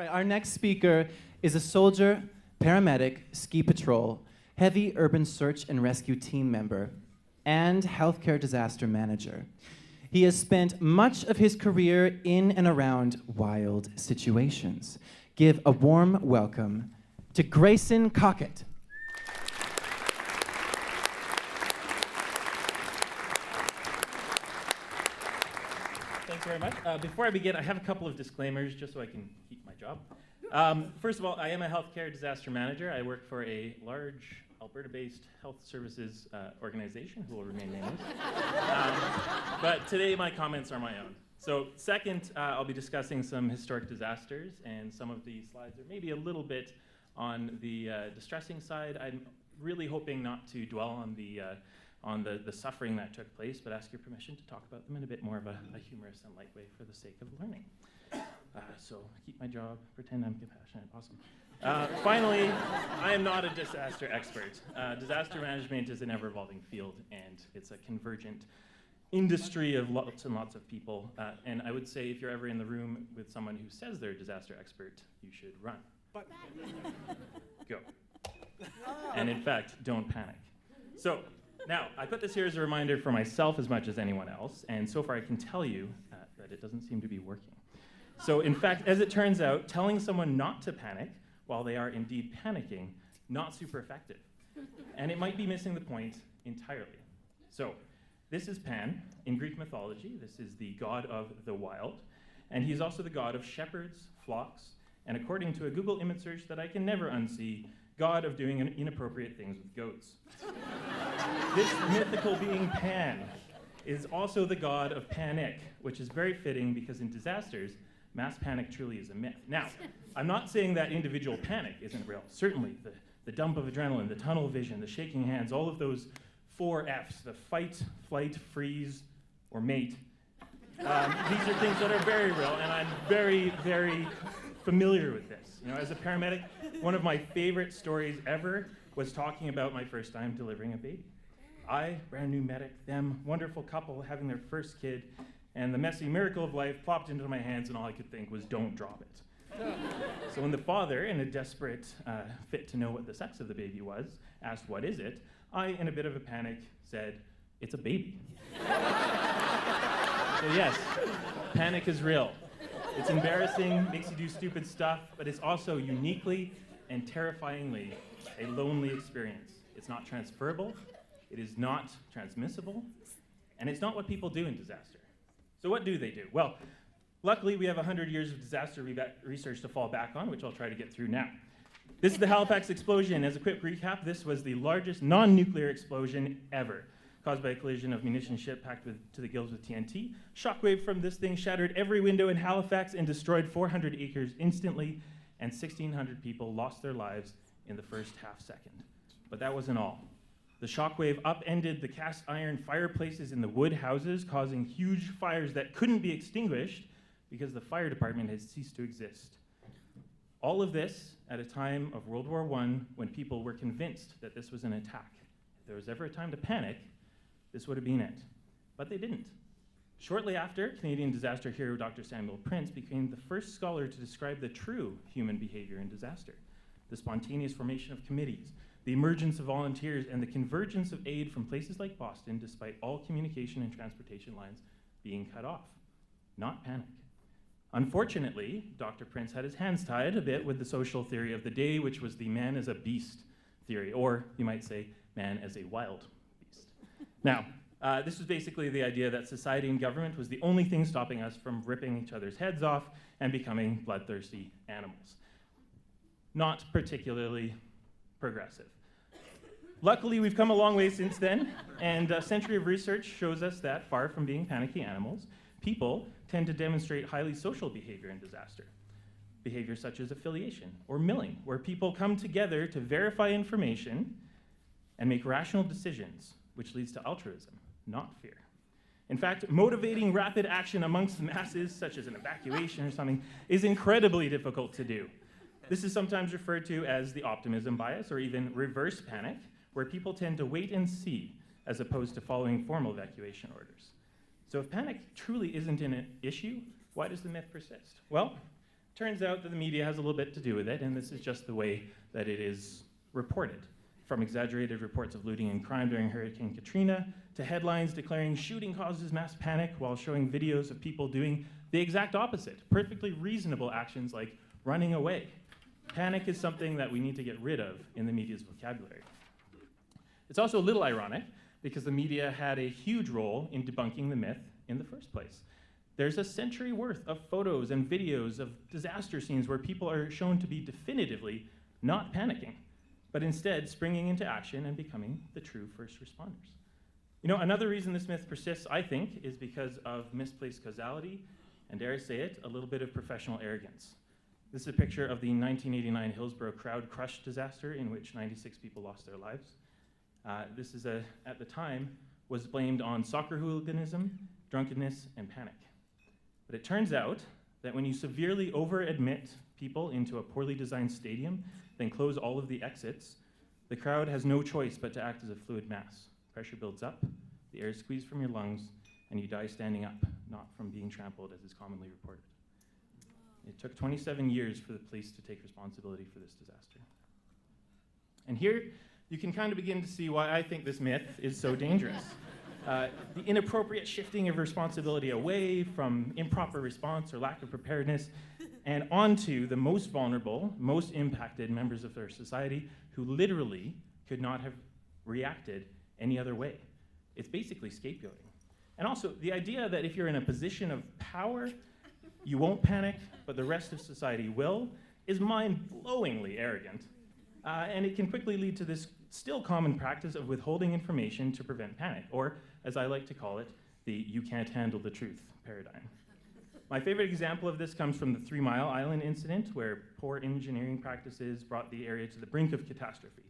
right, our next speaker is a soldier, paramedic, ski patrol, heavy urban search and rescue team member, and healthcare disaster manager. He has spent much of his career in and around wild situations. Give a warm welcome to Grayson Cockett. Thanks very much. Before I begin, I have a couple of disclaimers just so I can keep my job. First of all, I am a healthcare disaster manager. I work for a large Alberta-based health services organization who will remain nameless. But today my comments are my own. So second, I'll be discussing some historic disasters, and some of the slides are maybe a little bit on the distressing side. I'm really hoping not to dwell on the suffering that took place, but ask your permission to talk about them in a bit more of a humorous and light way for the sake of learning. So keep my job, pretend I'm compassionate, awesome. Finally, I am not a disaster expert. Disaster management is an ever-evolving field, and it's a convergent industry of lots and lots of people. And I would say if you're ever in the room with someone who says they're a disaster expert, you should run. Go. And in fact, don't panic. So now, I put this here as a reminder for myself as much as anyone else, and so far I can tell you that it doesn't seem to be working. So in fact, as it turns out, telling someone not to panic while they are indeed panicking, not super effective. And it might be missing the point entirely. So this is Pan in Greek mythology. This is the god of the wild, and he's also the god of shepherds, flocks, and according to a Google image search that I can never unsee, god of doing inappropriate things with goats. This mythical being Pan is also the god of panic, which is very fitting because in disasters, mass panic truly is a myth. Now, I'm not saying that individual panic isn't real. Certainly, the dump of adrenaline, the tunnel vision, the shaking hands, all of those 4 Fs, the fight, flight, freeze, or mate. These are things that are very real, and I'm very, very familiar with this. You know, as a paramedic, one of my favorite stories ever was talking about my first time delivering a baby. I, brand new medic, them, wonderful couple having their first kid, and the messy miracle of life plopped into my hands, and all I could think was, don't drop it. So when the father, in a desperate fit to know what the sex of the baby was, asked, what is it? I, in a bit of a panic, said, it's a baby. So yes, panic is real. It's embarrassing, makes you do stupid stuff, but it's also uniquely and terrifyingly a lonely experience. It's not transferable, it is not transmissible, and it's not what people do in disaster. So what do they do? Well, luckily we have 100 years of disaster research to fall back on, which I'll try to get through now. This is the Halifax explosion. As a quick recap, this was the largest non-nuclear explosion ever, caused by a collision of munition ship packed to the gills with TNT. Shockwave from this thing shattered every window in Halifax and destroyed 400 acres instantly, and 1,600 people lost their lives in the first half second. But that wasn't all. The shockwave upended the cast iron fireplaces in the wood houses, causing huge fires that couldn't be extinguished because the fire department had ceased to exist. All of this at a time of World War I, when people were convinced that this was an attack. If there was ever a time to panic, this would have been it. But they didn't. Shortly after, Canadian disaster hero Dr. Samuel Prince became the first scholar to describe the true human behavior in disaster: the spontaneous formation of committees, the emergence of volunteers, and the convergence of aid from places like Boston despite all communication and transportation lines being cut off. Not panic. Unfortunately, Dr. Prince had his hands tied a bit with the social theory of the day, which was the man as a beast theory, or you might say man as a wild beast. Now, this was basically the idea that society and government was the only thing stopping us from ripping each other's heads off and becoming bloodthirsty animals. Not particularly progressive. Luckily, we've come a long way since then, and a century of research shows us that, far from being panicky animals, people tend to demonstrate highly social behavior in disaster. Behavior such as affiliation or milling, where people come together to verify information and make rational decisions, which leads to altruism, not fear. In fact, motivating rapid action amongst the masses, such as an evacuation or something, is incredibly difficult to do. This is sometimes referred to as the optimism bias, or even reverse panic, where people tend to wait and see as opposed to following formal evacuation orders. So if panic truly isn't an issue, why does the myth persist? Well, turns out that the media has a little bit to do with it, and this is just the way that it is reported. From exaggerated reports of looting and crime during Hurricane Katrina, to headlines declaring shooting causes mass panic while showing videos of people doing the exact opposite, perfectly reasonable actions like running away. Panic is something that we need to get rid of in the media's vocabulary. It's also a little ironic because the media had a huge role in debunking the myth in the first place. There's a century worth of photos and videos of disaster scenes where people are shown to be definitively not panicking, but instead springing into action and becoming the true first responders. You know, another reason this myth persists, I think, is because of misplaced causality, and dare I say it, a little bit of professional arrogance. This is a picture of the 1989 Hillsborough crowd crush disaster in which 96 people lost their lives. This is, at the time, was blamed on soccer hooliganism, drunkenness, and panic. But it turns out that when you severely over-admit people into a poorly designed stadium, then close all of the exits, the crowd has no choice but to act as a fluid mass. Pressure builds up, the air is squeezed from your lungs, and you die standing up, not from being trampled, as is commonly reported. It took 27 years for the police to take responsibility for this disaster. And here, you can kind of begin to see why I think this myth is so dangerous. The inappropriate shifting of responsibility away from improper response or lack of preparedness and onto the most vulnerable, most impacted members of our society who literally could not have reacted any other way. It's basically scapegoating. And also, the idea that if you're in a position of power, you won't panic, but the rest of society will, is mind-blowingly arrogant. And it can quickly lead to this still common practice of withholding information to prevent panic, or, as I like to call it, the you can't handle the truth paradigm. My favorite example of this comes from the 3 Mile Island incident, where poor engineering practices brought the area to the brink of catastrophe.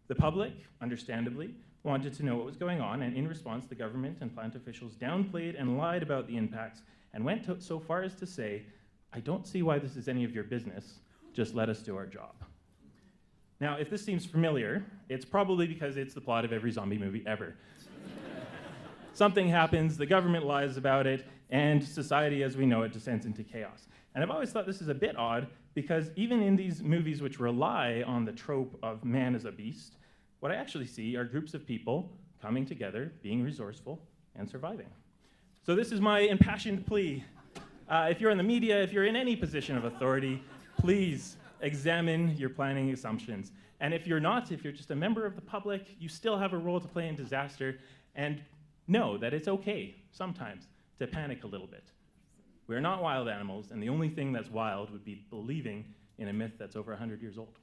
The public, understandably, wanted to know what was going on, and in response, the government and plant officials downplayed and lied about the impacts and went so far as to say, "I don't see why this is any of your business, just let us do our job." Now, if this seems familiar, it's probably because it's the plot of every zombie movie ever. Something happens, the government lies about it, and society as we know it descends into chaos. And I've always thought this is a bit odd because even in these movies which rely on the trope of man as a beast, what I actually see are groups of people coming together, being resourceful, and surviving. So this is my impassioned plea. If you're in the media, if you're in any position of authority, please examine your planning assumptions. And if you're not, if you're just a member of the public, you still have a role to play in disaster, and know that it's okay, sometimes, to panic a little bit. We're not wild animals, and the only thing that's wild would be believing in a myth that's over 100 years old.